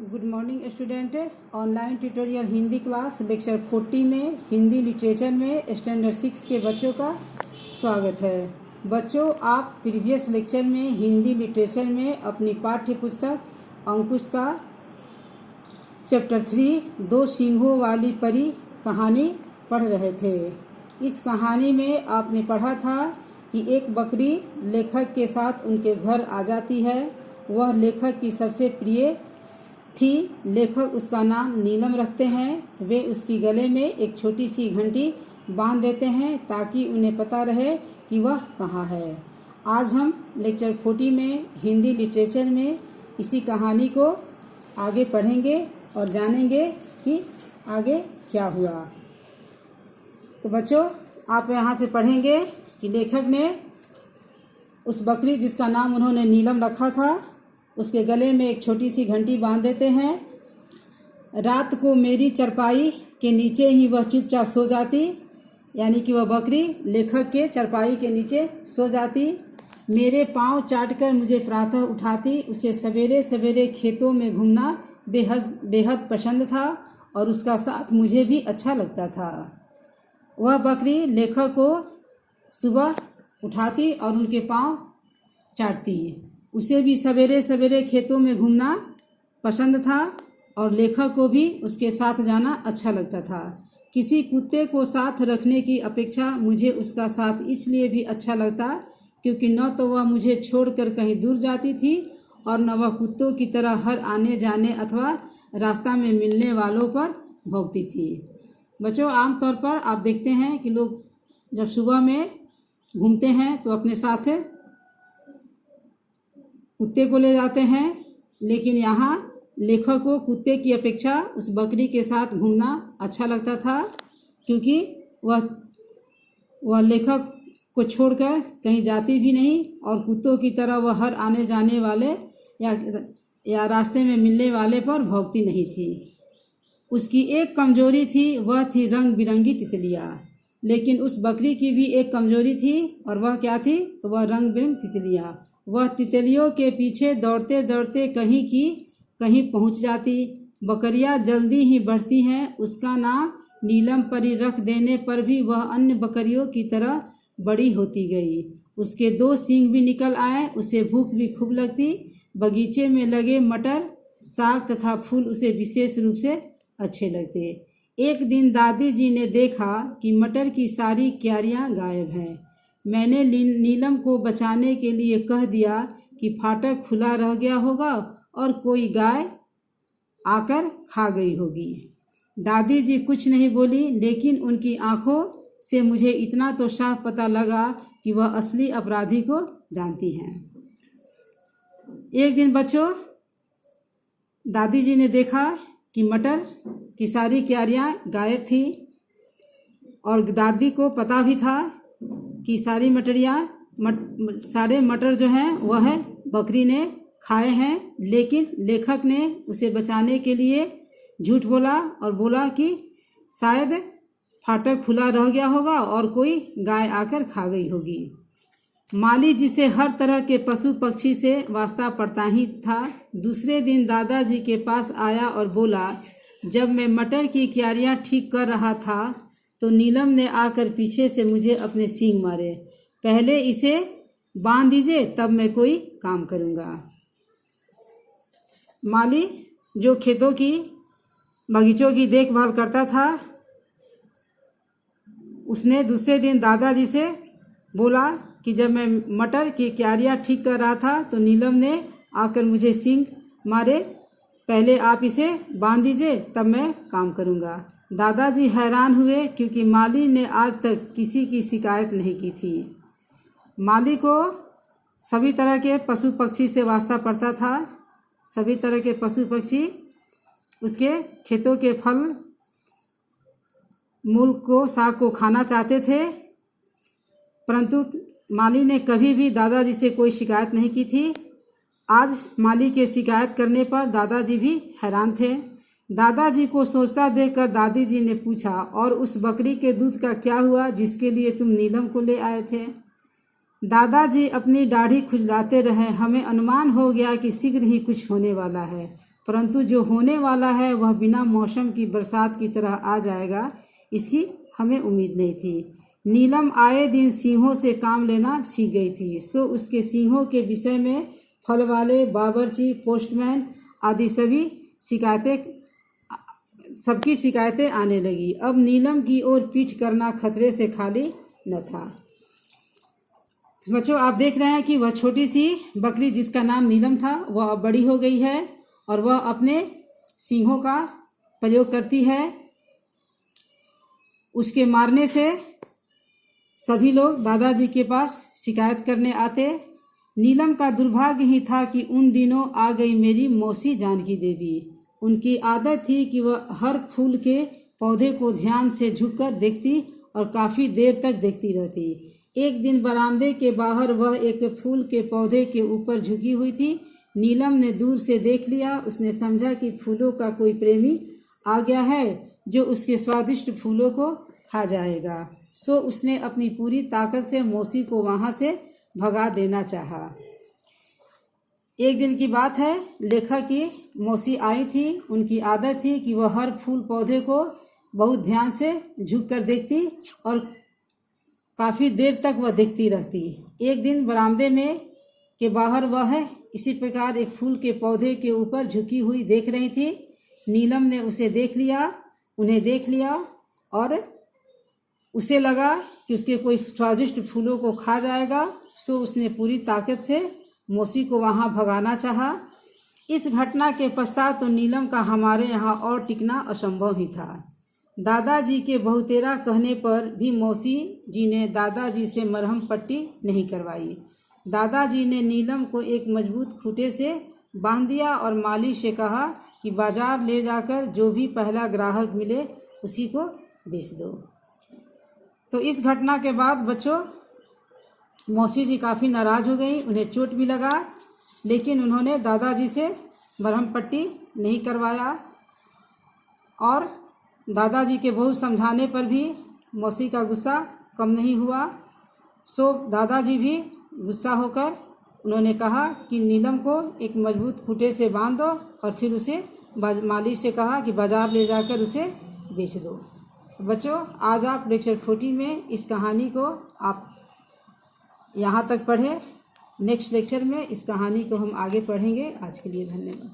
Good morning student. Online tutorial Hindi class lecture 40 में Hindi literature में standard 6 के बच्चों का स्वागत है। बच्चों, आप प्रीवियस लेक्चर में हिंदी लिटरेचर में अपनी पाठ्य पुस्तक अंकुश का चैप्टर 3 दो सींगों वाली परी कहानी पढ़ रहे थे। इस कहानी में आपने पढ़ा था कि एक बकरी लेखक के साथ उनके घर आ जाती है। वह लेखक की सबसे प्रिय थी। लेखक उसका नाम नीलम रखते हैं। वे उसकी गले में एक छोटी सी घंटी बांध देते हैं ताकि उन्हें पता रहे कि वह कहाँ है। आज हम लेक्चर 40 में हिंदी लिटरेचर में इसी कहानी को आगे पढ़ेंगे और जानेंगे कि आगे क्या हुआ। तो बच्चों, आप यहाँ से पढ़ेंगे कि लेखक ने उस बकरी जिसका नाम उन्होंने नीलम रखा था उसके गले में एक छोटी सी घंटी बांध देते हैं। रात को मेरी चरपाई के नीचे ही वह चुपचाप सो जाती, यानी कि वह बकरी लेखक के चरपाई के नीचे सो जाती। मेरे पाँव चाटकर मुझे प्रातः उठाती। उसे सवेरे सवेरे खेतों में घूमना बेहद पसंद था और उसका साथ मुझे भी अच्छा लगता था। वह बकरी लेखक को सुबह उठाती और उनके पाँव चाटती। उसे भी सवेरे सवेरे खेतों में घूमना पसंद था और लेखक को भी उसके साथ जाना अच्छा लगता था। किसी कुत्ते को साथ रखने की अपेक्षा मुझे उसका साथ इसलिए भी अच्छा लगता क्योंकि न तो वह मुझे छोड़कर कहीं दूर जाती थी और न वह कुत्तों की तरह हर आने जाने अथवा रास्ता में मिलने वालों पर भौंकती थी। बच्चों, आमतौर पर आप देखते हैं कि लोग जब सुबह में घूमते हैं तो अपने साथ कुत्ते को ले जाते हैं, लेकिन यहाँ लेखक को कुत्ते की अपेक्षा उस बकरी के साथ घूमना अच्छा लगता था क्योंकि वह लेखक को छोड़कर कहीं जाती भी नहीं और कुत्तों की तरह वह हर आने जाने वाले या रास्ते में मिलने वाले पर भौंकती नहीं थी। उसकी एक कमजोरी थी, वह थी रंग बिरंगी तितलियाँ। लेकिन उस बकरी की भी एक कमजोरी थी और वह क्या थी? तो वह रंग बिरंग तितलियाँ। वह तितलियों के पीछे दौड़ते दौड़ते कहीं की कहीं पहुंच जाती। बकरियां जल्दी ही बढ़ती हैं। उसका नाम नीलम परी रख देने पर भी वह अन्य बकरियों की तरह बड़ी होती गई। उसके 2 सींग भी निकल आए। उसे भूख भी खूब लगती। बगीचे में लगे मटर, साग तथा फूल उसे विशेष रूप से अच्छे लगते। एक दिन दादी जी ने देखा कि मटर की सारी क्यारियां गायब हैं। मैंने नीलम को बचाने के लिए कह दिया कि फाटक खुला रह गया होगा और कोई गाय आकर खा गई होगी। दादी जी कुछ नहीं बोली, लेकिन उनकी आंखों से मुझे इतना तो साफ पता लगा कि वह असली अपराधी को जानती हैं। एक दिन बच्चों, दादी जी ने देखा कि मटर की सारी क्यारियां गायब थी और दादी को पता भी था कि सारे मटर जो हैं वह बकरी ने खाए हैं। लेकिन लेखक ने उसे बचाने के लिए झूठ बोला और बोला कि शायद फाटक खुला रह गया होगा और कोई गाय आकर खा गई होगी। माली जिसे हर तरह के पशु पक्षी से वास्ता पड़ता ही था, दूसरे दिन दादाजी के पास आया और बोला, जब मैं मटर की क्यारियां ठीक कर रहा था तो नीलम ने आकर पीछे से मुझे अपने सींग मारे। पहले इसे बांध दीजिए, तब मैं कोई काम करूँगा। माली जो खेतों की बगीचों की देखभाल करता था, उसने दूसरे दिन दादाजी से बोला कि जब मैं मटर की क्यारियां ठीक कर रहा था तो नीलम ने आकर मुझे सींग मारे। पहले आप इसे बांध दीजिए, तब मैं काम करूँगा। दादाजी हैरान हुए क्योंकि माली ने आज तक किसी की शिकायत नहीं की थी। माली को सभी तरह के पशु पक्षी से वास्ता पड़ता था। सभी तरह के पशु पक्षी उसके खेतों के फल मूल को साग को खाना चाहते थे, परंतु माली ने कभी भी दादाजी से कोई शिकायत नहीं की थी। आज माली के शिकायत करने पर दादाजी भी हैरान थे। दादाजी को सोचता देखकर दादी जी ने पूछा, और उस बकरी के दूध का क्या हुआ जिसके लिए तुम नीलम को ले आए थे? दादाजी अपनी दाढ़ी खुजलाते रहे। हमें अनुमान हो गया कि शीघ्र ही कुछ होने वाला है। परंतु जो होने वाला है वह बिना मौसम की बरसात की तरह आ जाएगा, इसकी हमें उम्मीद नहीं थी। नीलम आए दिन सिंहों से काम लेना सीख गई थी, सो उसके सिंहों के विषय में फल वाले, बावर्ची, पोस्टमैन आदि सबकी शिकायतें आने लगी। अब नीलम की ओर पीठ करना खतरे से खाली न था। बच्चों, आप देख रहे हैं कि वह छोटी सी बकरी जिसका नाम नीलम था वह अब बड़ी हो गई है और वह अपने सींगों का प्रयोग करती है। उसके मारने से सभी लोग दादाजी के पास शिकायत करने आते। नीलम का दुर्भाग्य ही था कि उन दिनों आ गई मेरी मौसी जानकी देवी। उनकी आदत थी कि वह हर फूल के पौधे को ध्यान से झुककर देखती और काफ़ी देर तक देखती रहती। एक दिन बरामदे के बाहर वह एक फूल के पौधे के ऊपर झुकी हुई थी। नीलम ने दूर से देख लिया। उसने समझा कि फूलों का कोई प्रेमी आ गया है जो उसके स्वादिष्ट फूलों को खा जाएगा। सो उसने अपनी पूरी ताकत से मौसी को वहाँ से भगा देना चाहा। एक दिन की बात है, लेखक की मौसी आई थी। उनकी आदत थी कि वह हर फूल पौधे को बहुत ध्यान से झुककर देखती और काफ़ी देर तक वह देखती रहती। एक दिन बरामदे में के बाहर वह इसी प्रकार एक फूल के पौधे के ऊपर झुकी हुई देख रही थी। नीलम ने उन्हें देख लिया और उसे लगा कि उसके कोई स्वादिष्ट फूलों को खा जाएगा। सो उसने पूरी ताकत से मौसी को वहाँ भगाना चाहा। इस घटना के पश्चात तो नीलम का हमारे यहाँ और टिकना असंभव ही था। दादाजी के बहुतेरा कहने पर भी मौसी जी ने दादाजी से मरहम पट्टी नहीं करवाई। दादाजी ने नीलम को एक मजबूत खूंटे से बांध दिया और माली से कहा कि बाजार ले जाकर जो भी पहला ग्राहक मिले उसी को बेच दो। तो इस घटना के बाद बच्चों मौसी जी काफ़ी नाराज़ हो गई। उन्हें चोट भी लगा, लेकिन उन्होंने दादाजी से मरहम पट्टी नहीं करवाया और दादाजी के बहुत समझाने पर भी मौसी का गुस्सा कम नहीं हुआ। सो दादाजी भी गुस्सा होकर उन्होंने कहा कि नीलम को एक मजबूत खूंटे से बांध दो और फिर उसे माली से कहा कि बाजार ले जाकर उसे बेच दो। बच्चों, आज आप लेक्चर 40 में इस कहानी को आप यहाँ तक पढ़ें। नेक्स्ट लेक्चर में इस कहानी को हम आगे पढ़ेंगे। आज के लिए धन्यवाद।